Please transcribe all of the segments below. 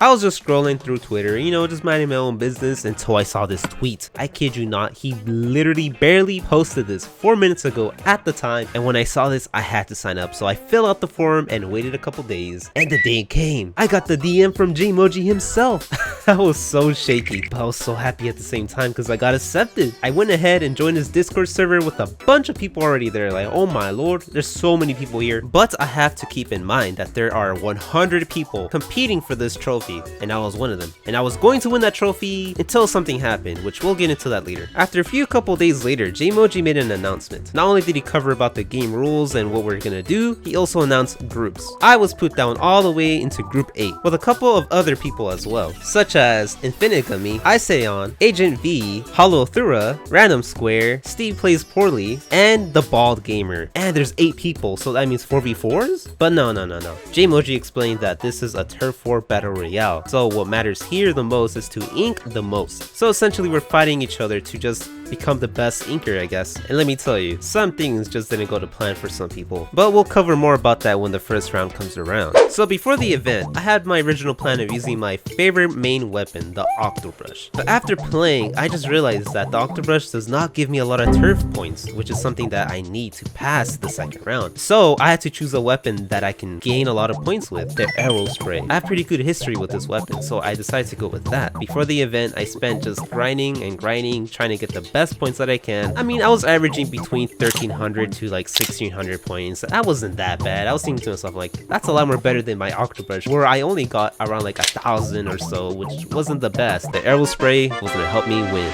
I was just scrolling through Twitter, you know, just minding my own business until I saw this tweet. I kid you not, he literally barely posted this 4 minutes ago at the time, and when I saw this, I had to sign up. So I filled out the form and waited a couple days, and the day came. I got the DM from Jaymoji himself. I was so shaky, but I was so happy at the same time because I got accepted. I went ahead and joined his Discord server with a bunch of people already there. Like, oh my lord, there's so many people here. But I have to keep in mind that there are 100 people competing for this trophy, and I was one of them. And I was going to win that trophy until something happened, which we'll get into that later. After a couple days later, Jaymoji made an announcement. Not only did he cover about the game rules and what we're gonna do, he also announced groups. I was put down all the way into group 8 with a couple of other people as well, such as Infinigami, Iseon, Agent V, Holothura, RandomSquare, StevePlaysPoorly, and ThatBaldGamer. And there's 8 people, so that means 4v4s? But no. Jaymoji explained that this is a turf war battle royale, so what matters here the most is to ink the most. So essentially we're fighting each other to just become the best inker, I guess. And let me tell you, some things just didn't go to plan for some people, but we'll cover more about that when the first round comes around. So before the event, I had my original plan of using my favorite main weapon, the Octobrush. But after playing, I just realized that the Octobrush does not give me a lot of turf points, which is something that I need to pass the second round. So I had to choose a weapon that I can gain a lot of points with, the arrow spray. I have pretty good history with this weapon, so I decided to go with that. Before the event, I spent just grinding, trying to get the best points that I can. I mean, I was averaging between 1300 to like 1600 points. That wasn't that bad. I was thinking to myself, like, that's a lot more better than my Octobrush, where I only got around like 1000 or so, which wasn't the best. The arrow spray was gonna help me win.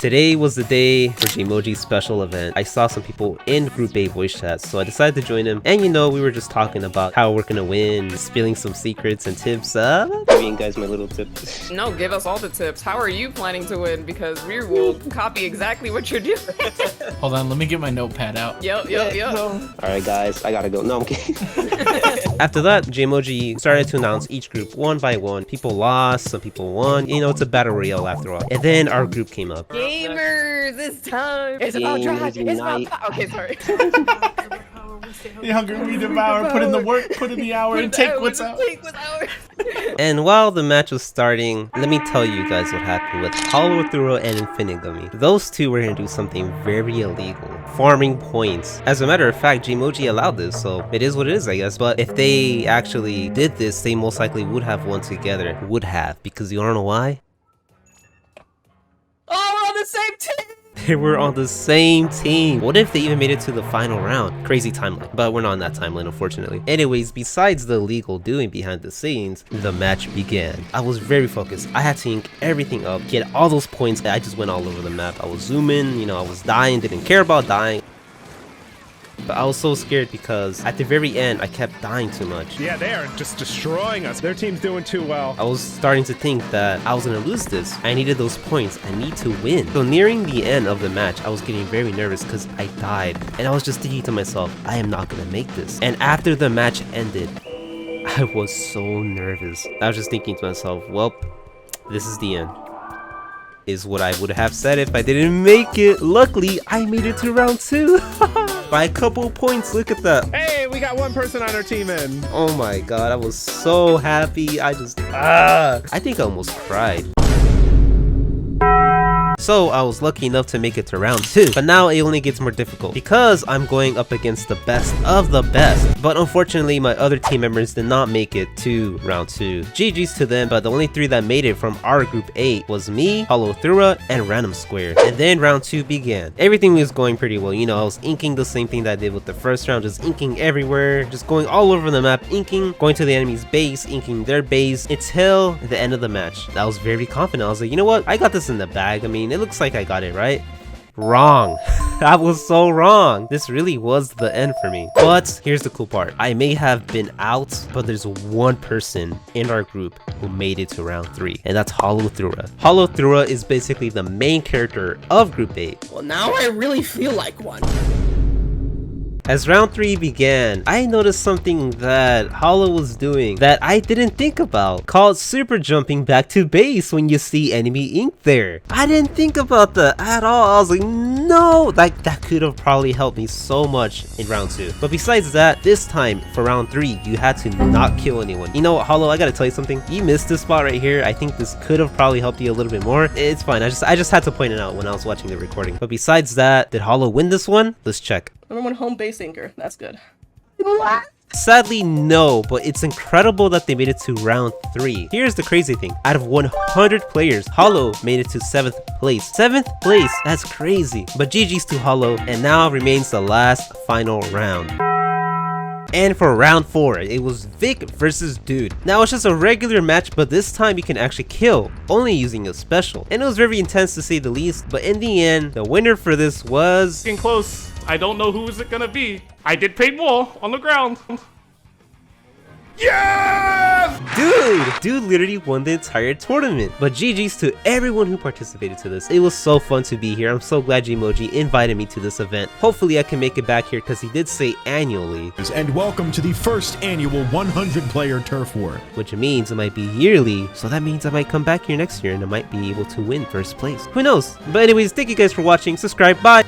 Today was the day for Jaymoji's special event. I saw some people in Group A voice chats, so I decided to join him. And you know, we were just talking about how we're gonna win, spilling some secrets and tips. Giving you guys my little tips. No, give us all the tips. How are you planning to win? Because we will copy exactly what you're doing. Hold on, let me get my notepad out. Yep. Alright guys, I gotta go. No, I'm kidding. After that, Jaymoji started to announce each group one by one. People lost, some people won. You know, it's a battle royale after all. And then our group came up. Gamers, it's time. It's about drive. It's about okay, sorry. The hunger we devour, put in the work, put in the hour, and take what's out. And while the match was starting, let me tell you guys what happened with Holothura and Infinigami. Those two were gonna do something very illegal, farming points. As a matter of fact, Jaymoji allowed this, so it is what it is, I guess. But if they actually did this, they most likely would have won together. Would have, because you wanna know why? Oh, we're on the same team! They were on the same team. What if they even made it to the final round? Crazy timeline, but we're not on that timeline, unfortunately. Anyways, besides the illegal doing behind the scenes, the match began. I was very focused. I had to ink everything up, get all those points. I just went all over the map. I was zooming, you know, I was dying, didn't care about dying. But I was so scared because at the very end, I kept dying too much. Yeah, they are just destroying us. Their team's doing too well. I was starting to think that I was gonna lose this. I needed those points. I need to win. So nearing the end of the match, I was getting very nervous because I died. And I was just thinking to myself, I am not gonna make this. And after the match ended, I was so nervous. I was just thinking to myself, well, this is the end. Is what I would have said if I didn't make it. Luckily, I made it to round 2. By a couple points, look at that. Hey, we got one person on our team in. Oh my god, I was so happy. I think I almost cried. So I was lucky enough to make it to round 2, but now it only gets more difficult because I'm going up against the best of the best. But unfortunately, my other team members did not make it to round 2. GG's to them, but the only 3 that made it from our group 8 was me, Holothura, and RandomSquare. And then round 2 began. Everything was going pretty well. You know, I was inking the same thing that I did with the first round, just inking everywhere, just going all over the map, inking, going to the enemy's base, inking their base, until the end of the match. I was very confident. I was like, you know what? I got this in the bag. I mean, it looks like I got it right. Wrong. I was so wrong. This really was the end for me. But here's the cool part. I may have been out, but there's one person in our group who made it to round 3, and that's Holothura. Holothura is basically the main character of Group 8. Well, now I really feel like one. As round 3 began, I noticed something that Holo was doing that I didn't think about, called super jumping back to base when you see enemy ink there. I didn't think about that at all. I was like, no, like that could have probably helped me so much in round 2. But besides that, this time for round 3, you had to not kill anyone. You know what, Holo, I gotta tell you something. You missed this spot right here. I think this could have probably helped you a little bit more. It's fine. I just had to point it out when I was watching the recording. But besides that, did Holo win this one? Let's check. Number 1 home base inker. That's good. Sadly, no, but it's incredible that they made it to round 3. Here's the crazy thing. Out of 100 players, Holo made it to 7th place. 7th place? That's crazy. But GG's to Holo, and now remains the last final round. And for round 4, it was Vic versus Dude. Now it's just a regular match, but this time you can actually kill, only using a special. And it was very intense to say the least, but in the end, the winner for this was... Getting close. I don't know who is it gonna be. I did paint wall on the ground. Yes! Dude literally won the entire tournament. But GG's to everyone who participated to this. It was so fun to be here. I'm so glad Jaymoji invited me to this event. Hopefully I can make it back here because he did say annually. And welcome to the first annual 100-player turf war. Which means it might be yearly. So that means I might come back here next year and I might be able to win first place. Who knows? But anyways, thank you guys for watching. Subscribe. Bye!